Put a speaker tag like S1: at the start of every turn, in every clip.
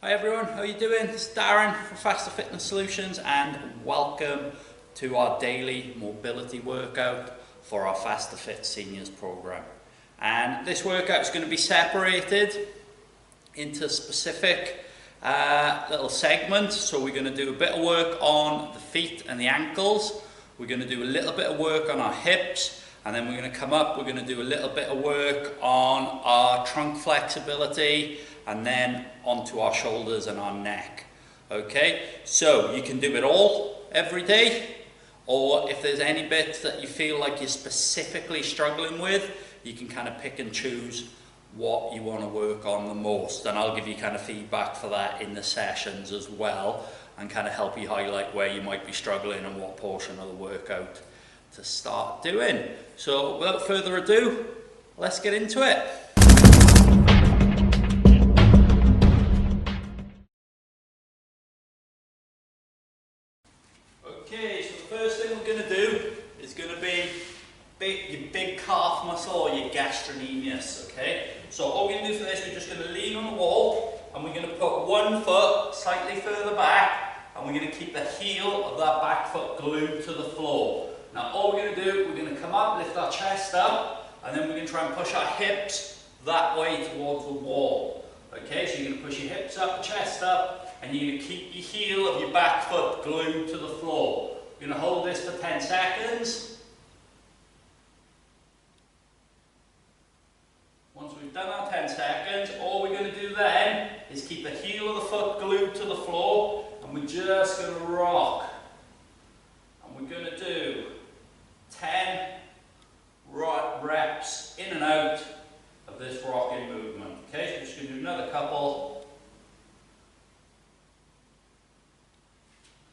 S1: Hi everyone, how are you doing? It's Darren from Faster Fitness Solutions and welcome to our daily mobility workout for our Faster Fit Seniors program. And this workout is going to be separated into specific little segments. So we're going to do a bit of work on the feet and the ankles. We're going to do a little bit of work on our hips, and then we're going to come up, we're going to do a little bit of work on our trunk flexibility, and then onto our shoulders and our neck. Okay, so you can do it all every day, or if there's any bits that you feel like you're specifically struggling with, you can kind of pick and choose what you want to work on the most, and I'll give you kind of feedback for that in the sessions as well, and kind of help you highlight where you might be struggling and what portion of the workout to start doing. So without further ado, let's get into it. Okay, so the first thing we're going to do is going to be your big calf muscle or your gastrocnemius, okay? So all we're going to do for this, we're just going to lean on the wall and we're going to put one foot slightly further back, and we're going to keep the heel of that back foot glued to the floor. Now all we're going to do, we're going to come up, lift our chest up, and then we're going to try and push our hips that way towards the wall. Okay, so you're going to push your hips up, chest up, and you're going to keep your heel of your back foot glued to the floor. You're going to hold this for 10 seconds. Once we've done our 10 seconds, all we're going to do then is keep the heel of the foot glued to the floor, and we're just going to rock. And we're going to do 10 reps in and out of this rocking movement. Okay, so we're just going to do another couple.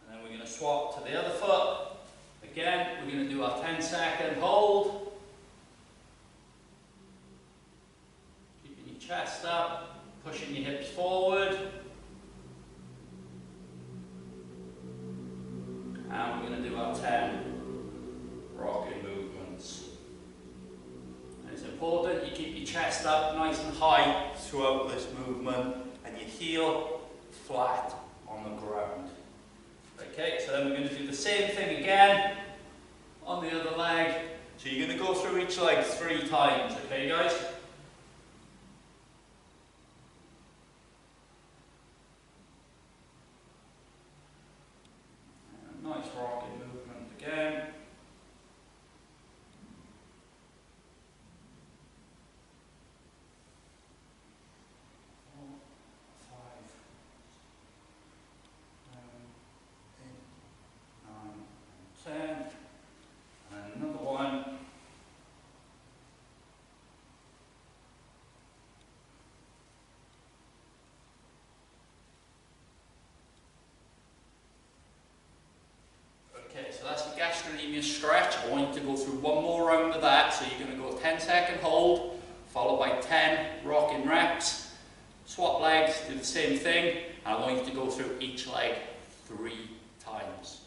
S1: And then we're going to swap to the other foot. Again, we're going to do our 10-second hold. Keeping your chest up, pushing your hips forward. And we're going to do our 10 rocking movements. And it's important you keep your chest up nice and high throughout this movement and your heel flat on the ground. Okay, so then we're going to do the same thing again on the other leg. So you're going to go through each leg 3 times, okay guys? Nice rocking movement again. And another one. Okay, so that's the gastrocnemius stretch. I want you to go through one more round of that. So you're going to go 10-second hold, followed by 10 rocking reps. Swap legs, do the same thing, and I want you to go through each leg 3 times.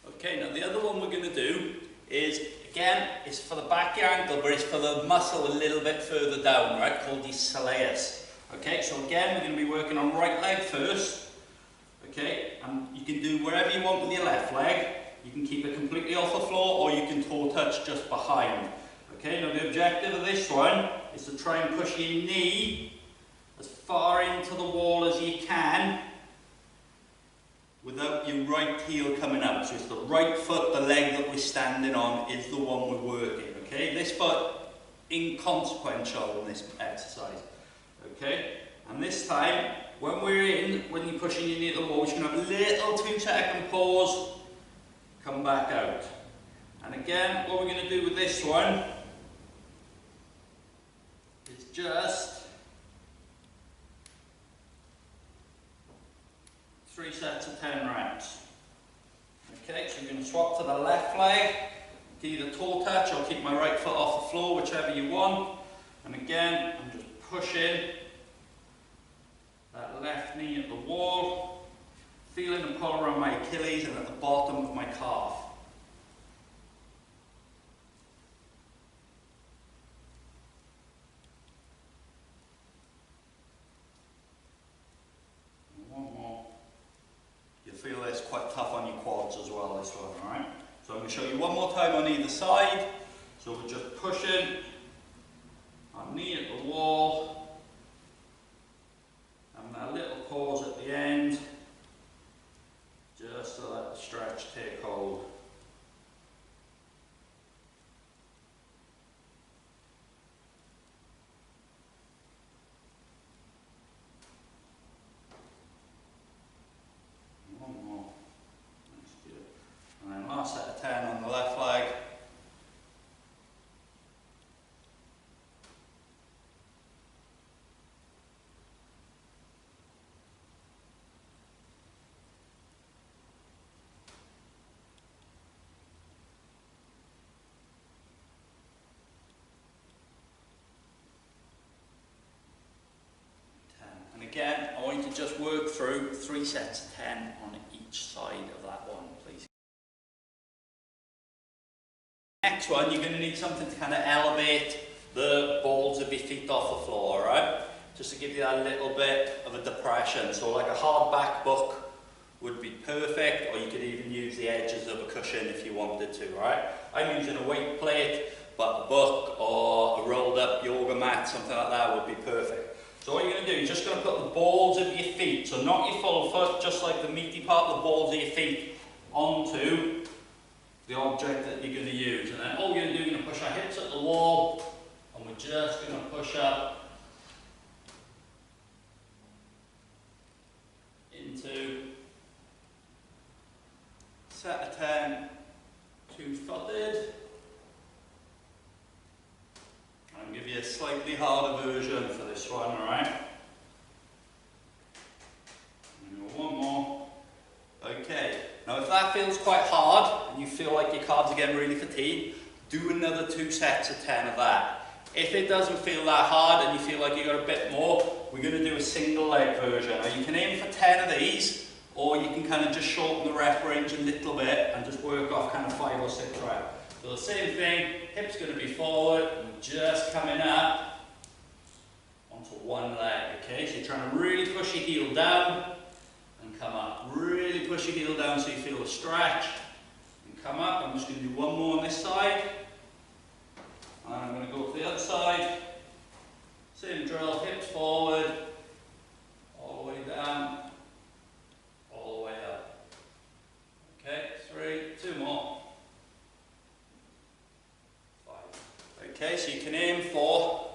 S1: Okay, now the other one we're going to do is, again, it's for the back of your ankle, but it's for the muscle a little bit further down, right, called the soleus. Okay, so again, we're going to be working on right leg first. Okay, and you can do wherever you want with your left leg. You can keep it completely off the floor, or you can toe touch just behind. Okay, now the objective of this one is to try and push your knee as far into the wall as you can without your right heel coming up. So it's the right foot, the leg that we're standing on, is the one we're working. Okay, this foot inconsequential in this exercise. Okay, and this time when you're pushing your knee at the wall, you're going to have a little 2-second pause, come back out. And again, what we're going to do with this one is just 3 sets of 10 reps. Okay, so you're going to swap to the left leg, either toe touch or keep my right foot off the floor, whichever you want. And again, I'm just pushing that left knee at the wall, feeling the pull around my Achilles and at the bottom of my calf. quite tough on your quads as well, this one, alright? So I'm going to show you one more time on either side. So we're just pushing our knee at the wall, and that little pause at the end, just to let the stretch take hold. One more. That's good. And then last set of 10 on the left leg. Again, I want you to just work through 3 sets of 10 on each side of that one, please. Next one, you're going to need something to kind of elevate the balls of your feet off the floor, alright? Just to give you that little bit of a depression. So like a hard back book would be perfect, or you could even use the edges of a cushion if you wanted to, alright? I'm using a weight plate, but a book or a rolled up yoga mat, something like that would be perfect. So what you're going to do, you're just going to put the balls of your feet, so not your full foot, just like the meaty part of the balls of your feet, onto the object that you're going to use. And then all you're going to do, you're going to push our hips at the wall, and we're just going to push up into set of 10, 2-footed. I'll give you a slightly harder version for this one, alright? One more. Okay, now if that feels quite hard and you feel like your calves are getting really fatigued, do another 2 sets of 10 of that. If it doesn't feel that hard and you feel like you've got a bit more, we're going to do a single leg version. Now you can aim for 10 of these, or you can kind of just shorten the rep range a little bit and just work off kind of 5 or 6 reps. So the same thing, hips going to be forward, and just coming up onto one leg, okay? So you're trying to really push your heel down and come up. Really push your heel down so you feel the stretch and come up. I'm just going to do one more on this side. And I'm going to go to the other side. Same drill, hips forward, all the way down, all the way up. Okay, 3, 2 more. Okay, so you can aim for,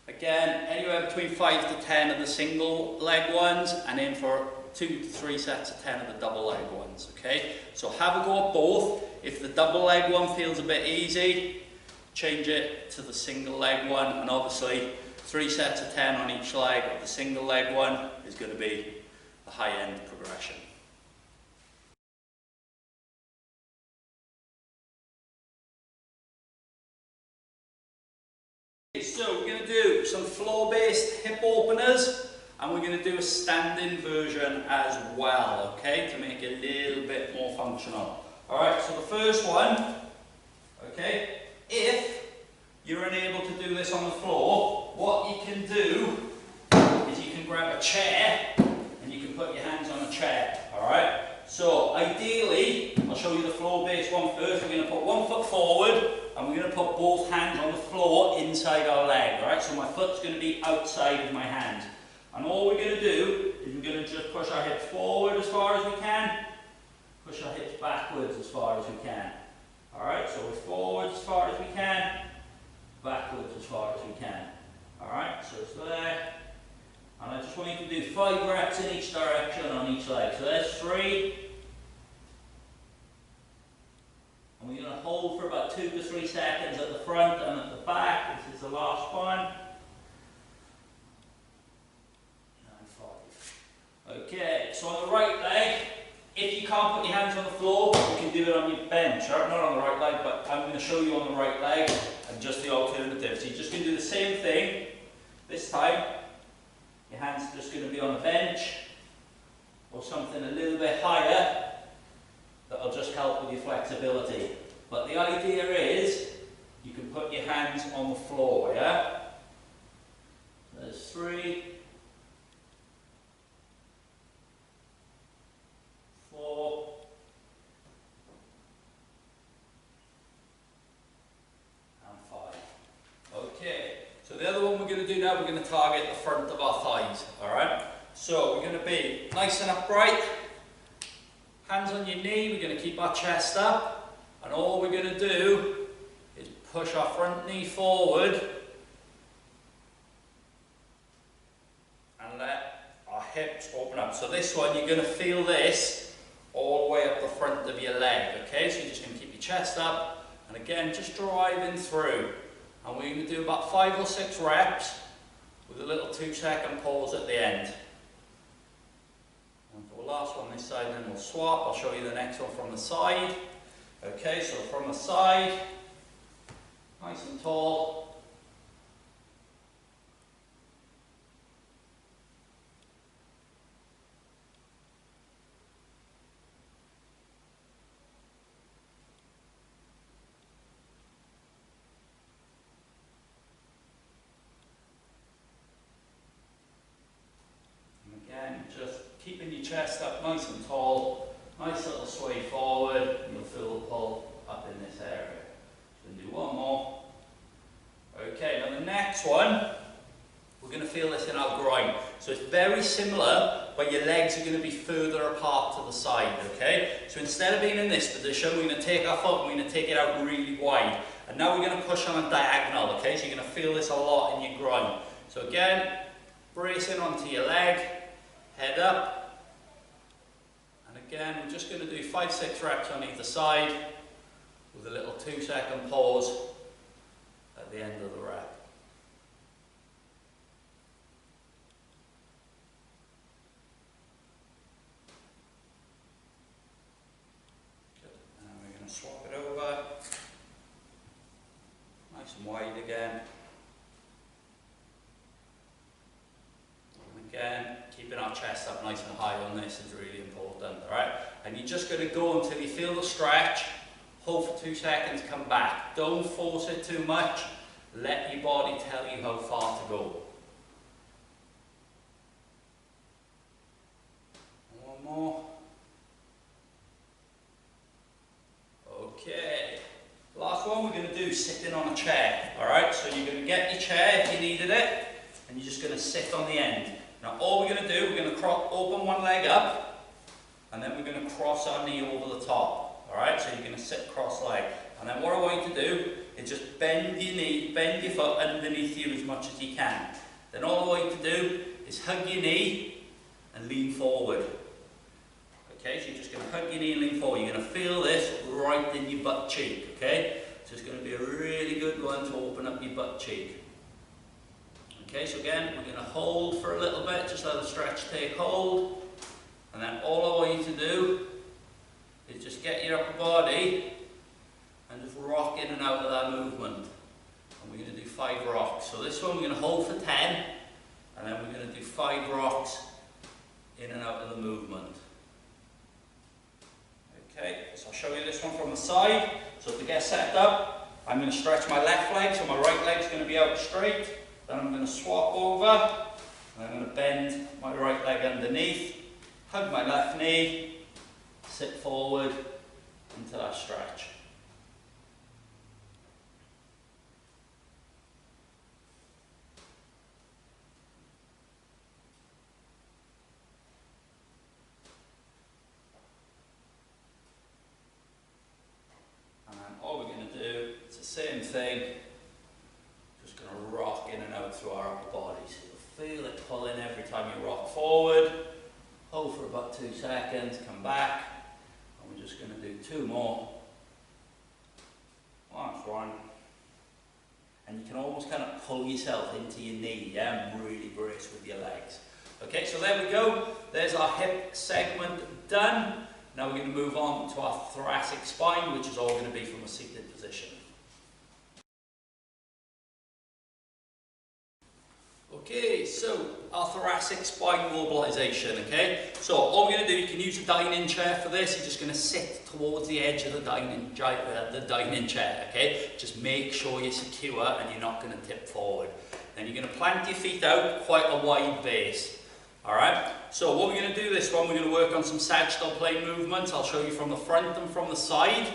S1: again, anywhere between 5 to 10 of the single leg ones, and aim for 2 to 3 sets of 10 of the double leg ones, okay? So have a go at both. If the double leg one feels a bit easy, change it to the single leg one, and obviously 3 sets of 10 on each leg of the single leg one is going to be the high end progression. So we're going to do some floor-based hip openers, and we're going to do a standing version as well, okay, to make it a little bit more functional. Alright, so the first one, okay, if you're unable to do this on the floor, what you can do is you can grab a chair and you can put your hands on a chair, alright? So ideally, I'll show you the floor-based one first. We're going to put one foot forward and we're going to put both hands on the floor inside our leg, alright? So my foot's going to be outside of my hand. And all we're going to do is we're going to just push our hips forward as far as we can, push our hips backwards as far as we can. Alright, so we're forward as far as we can, backwards as far as we can. Alright, so it's there. And I just want you to do 5 reps in each direction on each leg. So there's 3. And we're going to hold for about 2 to 3 seconds at the front and at the back. This is the last one. And 5. Okay, so on the right leg, if you can't put your hands on the floor, you can do it on your bench. Right? Not on the right leg, but I'm going to show you on the right leg and just the alternative. So you're just going to do the same thing. This time, your hands are just going to be on a bench or something a little bit higher. That'll just help with your flexibility. But the idea is, you can put your hands on the floor, yeah? There's 3, 4, to do now, we're going to target the front of our thighs, alright? So we're going to be nice and upright, hands on your knee, we're going to keep our chest up, and all we're going to do is push our front knee forward and let our hips open up. So this one, you're going to feel this all the way up the front of your leg, okay? So you're just going to keep your chest up, and again, just driving through. And we're going to do about 5 or 6 reps with a little 2-second pause at the end. And for the last one this side, then we'll swap. I'll show you the next one from the side. Okay, so from the side, nice and tall. Just keeping your chest up nice and tall, nice little sway forward, and you'll feel the pull up in this area. So we'll do one more. Okay, now the next one, we're going to feel this in our groin. So it's very similar, but your legs are going to be further apart to the side, okay? So instead of being in this position, we're going to take our foot and we're going to take it out really wide. And now we're going to push on a diagonal, okay? So you're going to feel this a lot in your groin. So again, bracing onto your leg, head up, and again we're just going to do 5-6 reps on either side with a little 2-second pause at the end of the rep. Good. And we're going to swap it over, nice and wide again. Again, keeping our chest up nice and high on this is really important, alright? And you're just going to go until you feel the stretch, hold for 2 seconds, come back. Don't force it too much, let your body tell you how far to go. One more. Okay, last one we're going to do sitting on a chair, alright? So you're going to get your chair if you needed it, and you're just going to sit on the end. Now all we're going to do, we're going to open one leg up, and then we're going to cross our knee over the top. Alright, so you're going to sit cross-legged. And then what I want you to do is just bend your knee, bend your foot underneath you as much as you can. Then all I want you to do is hug your knee and lean forward. Okay, so you're just going to hug your knee and lean forward. You're going to feel this right in your butt cheek. Okay, so it's going to be a really good one to open up your butt cheek. Okay, so again, we're going to hold for a little bit, just let the stretch take hold. And then all I want you to do is just get your upper body and just rock in and out of that movement. And we're going to do 5 rocks. So this one we're going to hold for 10, and then we're going to do 5 rocks in and out of the movement. Okay, so I'll show you this one from the side. So to get set up, I'm going to stretch my left leg, so my right leg's going to be out straight. Then I'm going to swap over, and I'm going to bend my right leg underneath, hug my left knee, sit forward into that stretch. And then all we're going to do is the same thing. Rock in and out through our upper body. So you'll feel it pulling every time you rock forward. Hold for about 2 seconds, come back, and we're just going to do 2 more. Last one. And you can almost kind of pull yourself into your knee, yeah, and really brace with your legs. Okay, so there we go. There's our hip segment done. Now we're going to move on to our thoracic spine, which is all going to be from a seated position. Okay, so our thoracic spine mobilization, okay? So all we're going to do, you can use a dining chair for this. You're just going to sit towards the edge of the dining chair, okay? Just make sure you're secure and you're not going to tip forward. Then you're going to plant your feet out quite a wide base, all right? So what we're going to do this one, we're going to work on some sagittal plane movements. I'll show you from the front and from the side.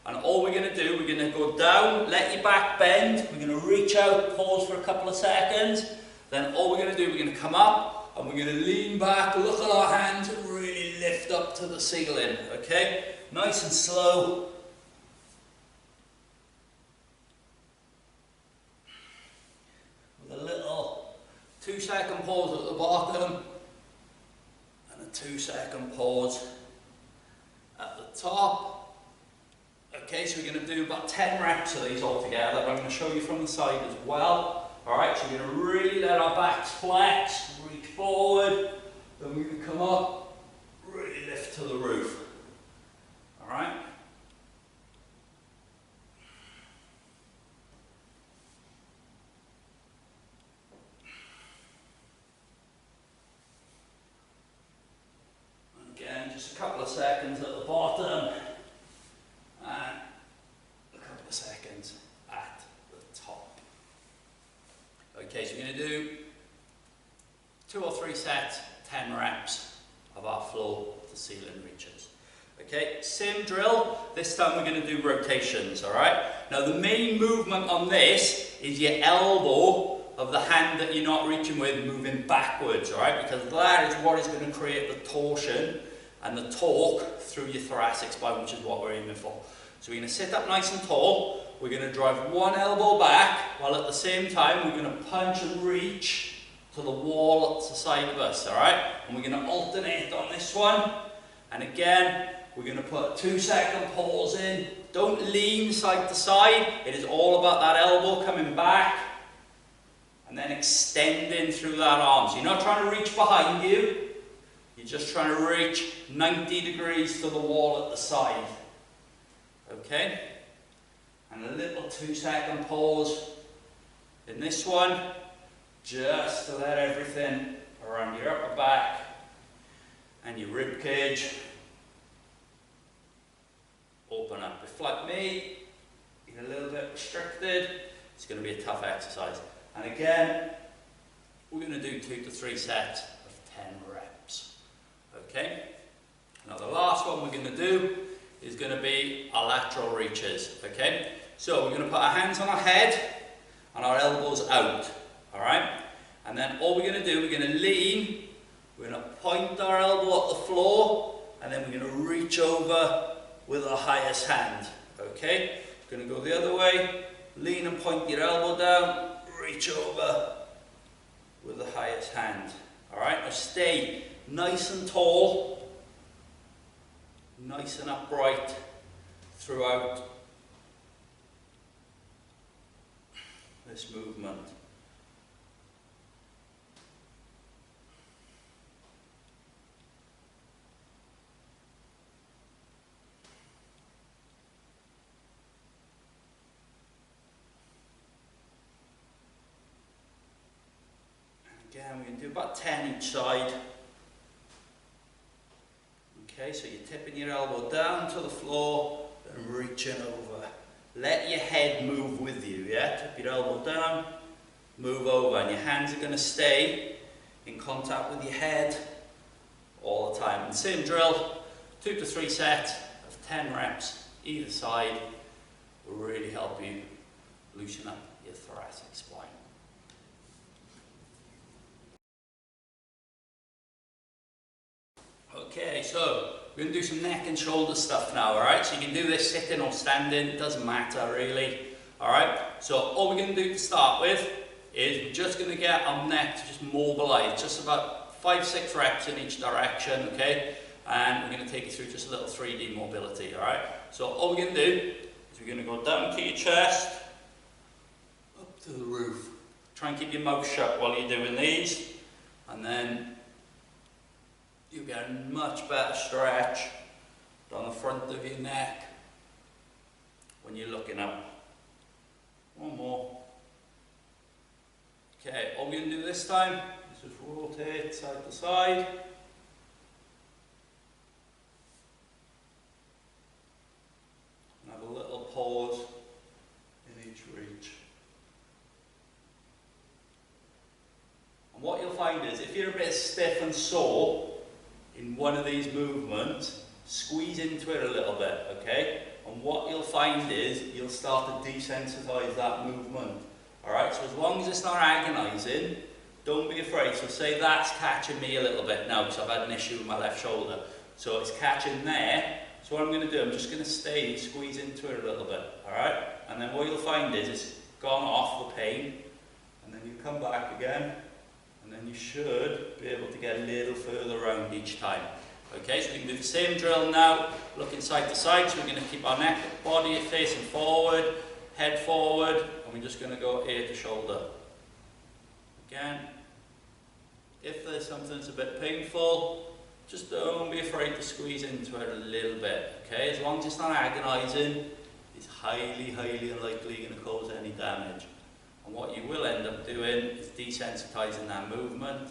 S1: And all we're going to do, we're going to go down, let your back bend, we're going to reach out, pause for a couple of seconds. Then all we're going to do, we're going to come up and we're going to lean back, look at our hands and really lift up to the ceiling, okay? Nice and slow. With a little 2-second pause at the bottom and a 2-second pause at the top. Okay, so we're going to do about 10 reps of these all together. I'm going to show you from the side as well. Alright, so we're going to really let our backs flex, reach forward, then we're going to come up, really lift to the roof. Alright? And again, just a couple of seconds at the bottom. And a couple of seconds at the top. Okay, so we're going to do 2 or 3 sets, 10 reps of our floor to ceiling reaches. Okay, same drill. This time we're going to do rotations, alright? Now the main movement on this is your elbow of the hand that you're not reaching with moving backwards, alright? Because that is what is going to create the torsion and the torque through your thoracic spine, which is what we're aiming for. So we're going to sit up nice and tall, we're going to drive one elbow back, while at the same time we're going to punch and reach to the wall at the side of us, alright? And we're going to alternate on this one, and again, we're going to put a 2-second pause in. Don't lean side to side, it is all about that elbow coming back, and then extending through that arm. So you're not trying to reach behind you, you're just trying to reach 90 degrees to the wall at the side. Okay? And a little 2-second pause in this one, just to let everything around your upper back and your rib cage open up. If like me, you're a little bit restricted, it's going to be a tough exercise. And again, we're going to do 2 to 3 sets of 10 reps. Okay? Now the last one we're going to do is going to be our lateral reaches. Okay? So we're going to put our hands on our head and our elbows out. Alright? And then all we're going to do, we're going to lean, we're going to point our elbow at the floor, and then we're going to reach over with our highest hand. Okay? We're going to go the other way, lean and point your elbow down, reach over with the highest hand. Alright? Now stay nice and tall, nice and upright throughout this movement. Again, we're going to do about 10 each side. Okay, so you're tipping your elbow down to the floor and reaching over. Let your head move with you, yeah? Tip your elbow down, move over, and your hands are going to stay in contact with your head all the time. And same drill, 2 to 3 sets of 10 reps either side will really help you loosen up your thoracic spine. Okay, so we're going to do some neck and shoulder stuff now, alright? So you can do this sitting or standing, it doesn't matter really, alright? So all we're going to do to start with is we're just going to get our neck to just mobilise, just about 5-6 reps in each direction, okay? And we're going to take you through just a little 3D mobility, alright? So all we're going to do is we're going to go down to your chest, up to the roof. Try and keep your mouth shut while you're doing these, and then you get a much better stretch down the front of your neck when you're looking up. One more. Okay, all we're going to do this time is just rotate side to side. And have a little pause in each reach. And what you'll find is if you're a bit stiff and sore in one of these movements, squeeze into it a little bit, okay? And what you'll find is you'll start to desensitize that movement. Alright, so as long as it's not agonising, don't be afraid. So say that's catching me a little bit now because I've had an issue with my left shoulder. So it's catching there. So what I'm going to do, I'm just going to stay, squeeze into it a little bit. Alright, and then what you'll find is it's gone off the pain. And then you come back again. And then you should be able to get a little further around each time. Okay, so we can do the same drill now, looking side to side. So we're going to keep our neck, body facing forward, head forward, and we're just going to go ear to shoulder. Again, if there's something that's a bit painful, just don't be afraid to squeeze into it a little bit. Okay, as long as it's not agonising, it's highly, highly unlikely you're going to cause any damage. And what you will end up doing is desensitising that movement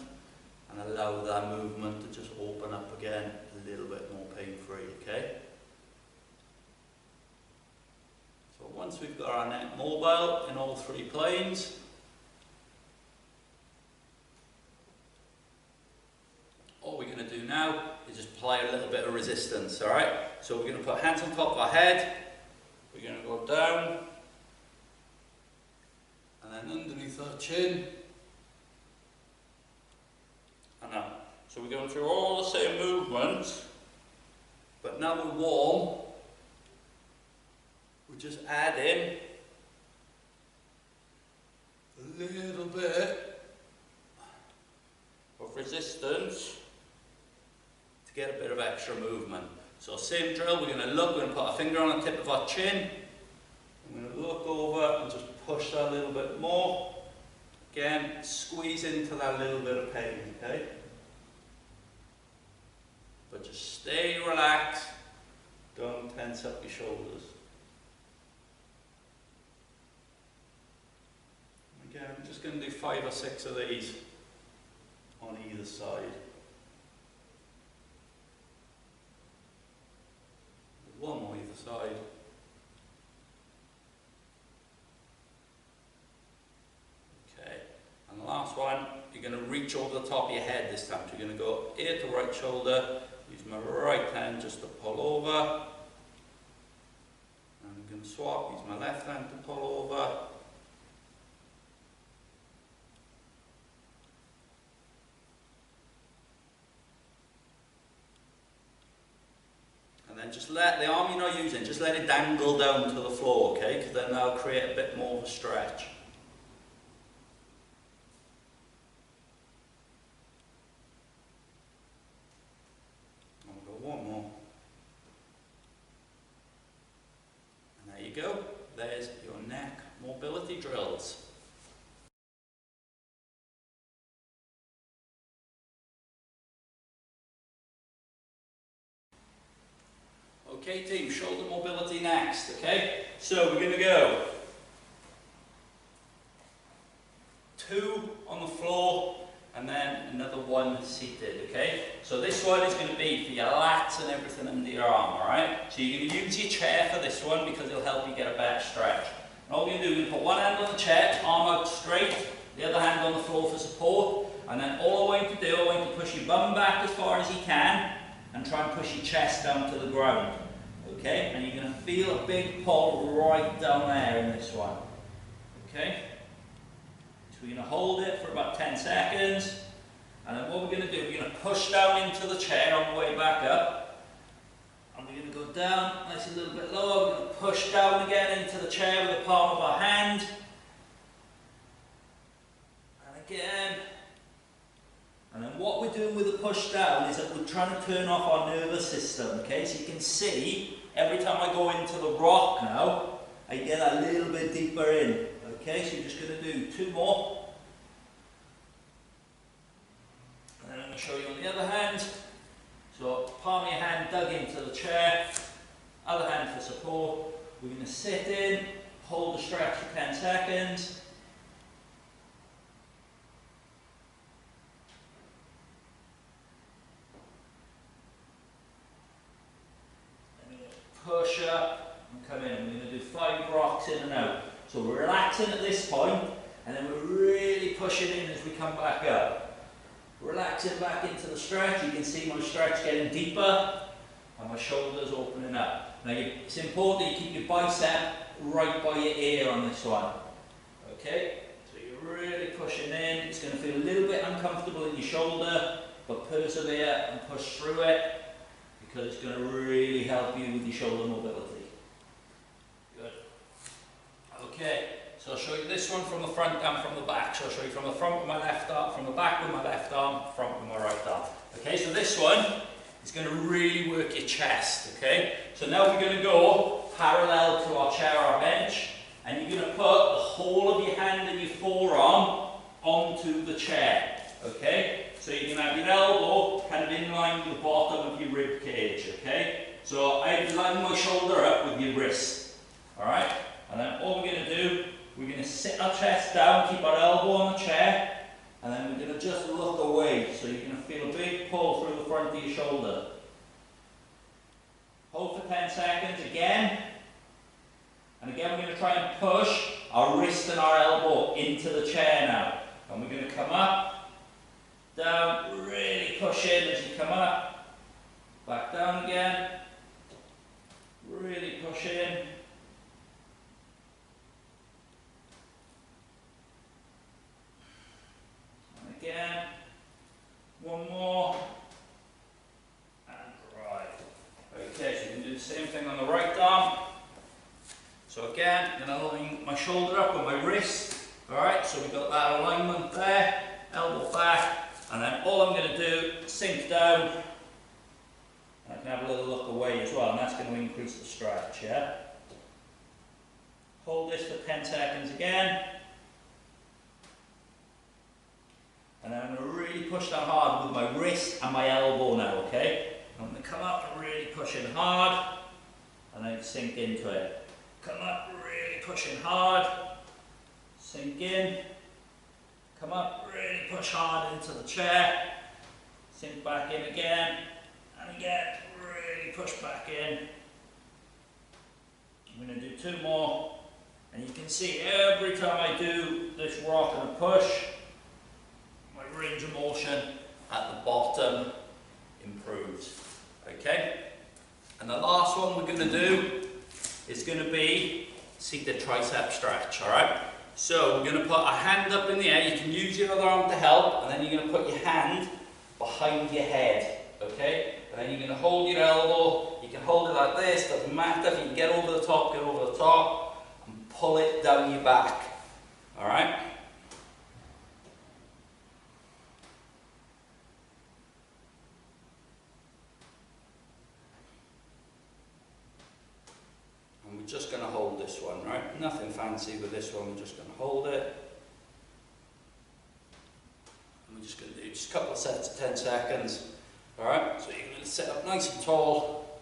S1: and allow that movement to just open up again a little bit more pain-free, okay? So once we've got our neck mobile in all three planes, all we're going to do now is just apply a little bit of resistance, alright? So we're going to put hands on top of our head, we're going to go down, and then underneath our chin, and up. So we're going through all the same movements, but now we're warm, we're just adding a little bit of resistance to get a bit of extra movement. So same drill, we're going to look, we're going to put our finger on the tip of our chin, we're going to look over and just push that a little bit more. Again, squeeze into that little bit of pain, okay? But just stay relaxed, don't tense up your shoulders. Again, I'm just going to do 5 or 6 of these on either side. One on either side. Okay, and the last one, you're going to reach over the top of your head this time. So you're going to go ear to right shoulder, use my right hand just to pull over. And I'm going to swap, use my left hand to pull over. And then just let the arm you're not using, just let it dangle down to the floor, okay? Because then that'll create a bit more of a stretch. And we'll go one more. And there you go. There's your neck mobility drills. Okay team, shoulder mobility next, okay? So we're going to go 2 on the floor and then another 1 seated, okay? So this one is going to be for your lats and everything under your arm, alright? So you're going to use your chair for this one because it'll help you get a better stretch. And all you're going to do is put one hand on the chair, arm out straight, the other hand on the floor for support, and then all I want you to do, I want you to push your bum back as far as you can and try and push your chest down to the ground. Okay, and you're going to feel a big pull right down there in this one. Okay, so we're going to hold it for about 10 seconds, and then what we're going to do, we're going to push down into the chair on the way back up, and we're going to go down, nice a little bit lower, we're going to push down again into the chair with the palm of our hand, and again. And then what we're doing with the push down is that we're trying to turn off our nervous system, okay? So you can see, every time I go into the rock now, I get a little bit deeper in, okay? So you're just going to do 2 more. And then I'm going to show you on the other hand. So palm of your hand dug into the chair, other hand for support. We're going to sit in, hold the stretch for 10 seconds. Push up and come in. We're going to do 5 rocks in and out. So we're relaxing at this point, and then we're really pushing in as we come back up. Relaxing back into the stretch. You can see my stretch getting deeper. and my shoulders opening up. Now it's important you keep your bicep right by your ear on this one. Okay, so you're really pushing in. It's going to feel a little bit uncomfortable in your shoulder, but persevere and push through it, because it's going to really help you with your shoulder mobility. Good. Okay, so I'll show you this one from the front and from the back. So I'll show you from the front with my left arm, from the back with my left arm, front with my right arm. Okay, so this one is going to really work your chest. Okay, so now we're going to go parallel to our chair or bench, and you're going to put the whole of your hand and your forearm onto the chair. Okay, so you can have your elbow kind of in line with the bottom of your rib cage. Okay, so I line my shoulder up with your wrist. All right, and then all we're going to do, we're going to sit our chest down, keep our elbow on the chair, and then we're going to just look away. So you're going to feel a big pull through the front of your shoulder. Hold for 10 seconds again. And again, we're going to try and push our wrist and our elbow into the chair now. And we're going to come up, down, really push in as you come up, back down again, really push in. And again, one more, and right. Okay, so you can do the same thing on the right arm. So again, I'm going to line my shoulder up with my wrist. Alright, so we've got that alignment there, elbow back, and then all I'm going to do, sink down, and I can have a little look away as well, and that's going to increase the stretch, yeah? Hold this for 10 seconds again. And then I'm going to really push down hard with my wrist and my elbow now, okay? I'm going to come up and really push in hard, and then sink into it. Come up, really pushing hard, sink in, come up, really push hard into the chair, sink back in again, and again, really push back in. I'm going to do 2 more, and you can see every time I do this rock and a push, my range of motion at the bottom improves. Okay? And the last one we're going to do is going to be seated tricep stretch, alright? So we're going to put our hand up in the air. You can use your other arm to help, and then you're going to put your hand behind your head, okay? And then you're going to hold your elbow. You can hold it like this, doesn't matter. If you can get over the top, get over the top, and pull it down your back, alright? We're just going to hold this one, right? Nothing fancy with this one, we're just going to hold it. And we're just going to do just a couple of sets of 10 seconds. Alright, so you're going to sit up nice and tall,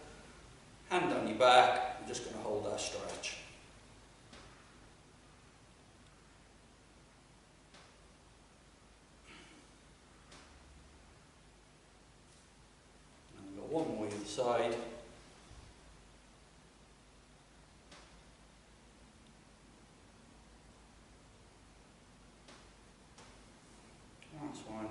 S1: hand on your back, we're just going to hold that stretch. And we've got one more either side. That's one.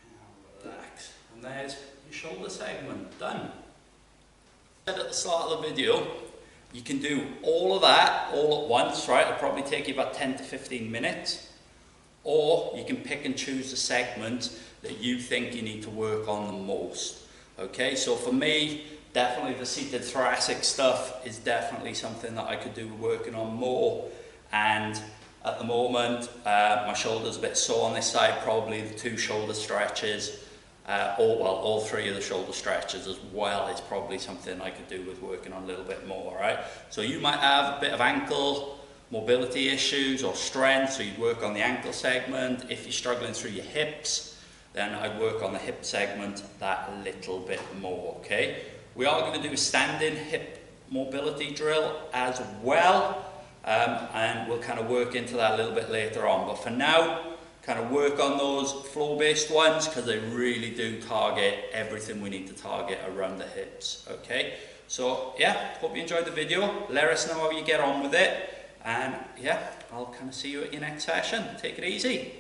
S1: Now relax. And there's your shoulder segment done. At the start of the video, you can do all of that all at once, right? It'll probably take you about 10 to 15 minutes. Or you can pick and choose the segment that you think you need to work on the most. Okay, so for me, definitely the seated thoracic stuff is definitely something that I could do working on more. And at the moment, my shoulder's a bit sore on this side, probably the 2 shoulder stretches, all 3 of the shoulder stretches as well is probably something I could do with working on a little bit more, right? So you might have a bit of ankle mobility issues or strength, so you'd work on the ankle segment. If you're struggling through your hips, then I'd work on the hip segment that little bit more, okay? We are going to do a standing hip mobility drill as well, and we'll kind of work into that a little bit later on. But for now, kind of work on those flow-based ones, because they really do target everything we need to target around the hips. Okay, so yeah, hope you enjoyed the video. Let us know how you get on with it, and yeah, I'll kind of see you at your next session. Take it easy.